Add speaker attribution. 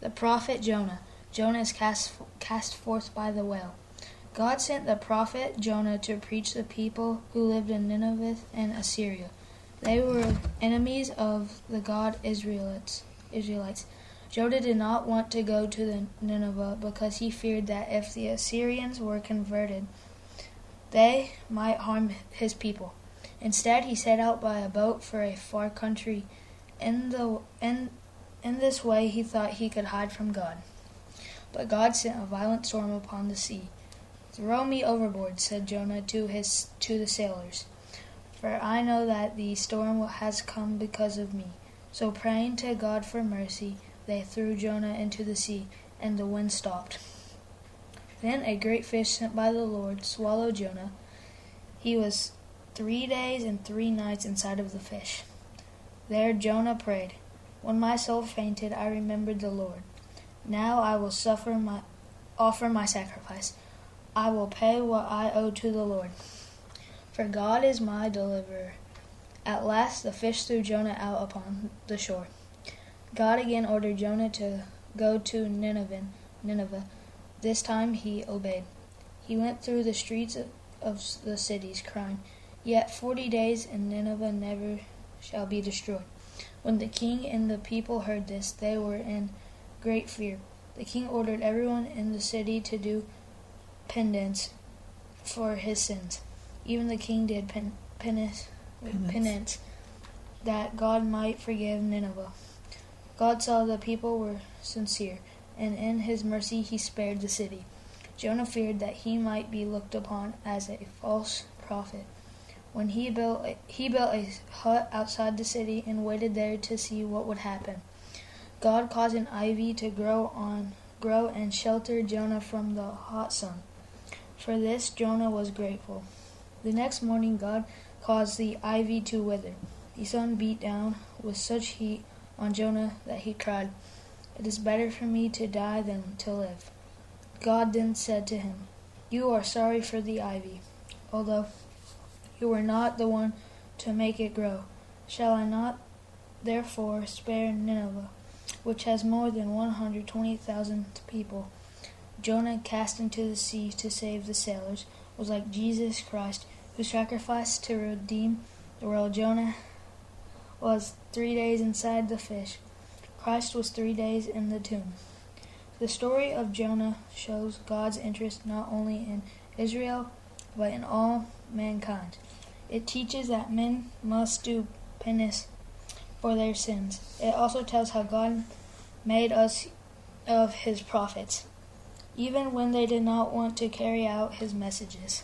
Speaker 1: The prophet Jonah. Jonah is cast forth by the whale. God sent the prophet Jonah to preach to the people who lived in Nineveh and Assyria. They were enemies of the God Israelites. Jonah did not want to go to Nineveh because he feared that if the Assyrians were converted, they might harm his people. Instead, he set out by a boat for a far country. In this way, he thought he could hide from God. But God sent a violent storm upon the sea. "Throw me overboard," said Jonah to the sailors, "for I know that the storm has come because of me." So praying to God for mercy, they threw Jonah into the sea, and the wind stopped. Then a great fish sent by the Lord swallowed Jonah. He was 3 days and 3 nights inside of the fish. There Jonah prayed, "When my soul fainted, I remembered the Lord. Now I will offer my sacrifice. I will pay what I owe to the Lord, for God is my deliverer." At last the fish threw Jonah out upon the shore. God again ordered Jonah to go to Nineveh. This time he obeyed. He went through the streets of the cities, crying, "Yet 40 days, and Nineveh never shall be destroyed." When the king and the people heard this, they were in great fear. The king ordered everyone in the city to do penance for his sins. Even the king did penance that God might forgive Nineveh. God saw the people were sincere, and in his mercy he spared the city. Jonah feared that he might be looked upon as a false prophet. When he built a hut outside the city and waited there to see what would happen. God caused an ivy to grow and shelter Jonah from the hot sun. For this Jonah was grateful. The next morning God caused the ivy to wither. The sun beat down with such heat on Jonah that he cried, "It is better for me to die than to live." God then said to him, "You are sorry for the ivy, although you were not the one to make it grow. Shall I not therefore spare Nineveh, which has more than 120,000 people?" Jonah, cast into the sea to save the sailors, was like Jesus Christ, who sacrificed to redeem the world. Jonah was 3 days inside the fish. Christ was 3 days in the tomb. The story of Jonah shows God's interest not only in Israel, but in all mankind. It teaches that men must do penance for their sins. It also tells how God made us of his prophets, even when they did not want to carry out his messages.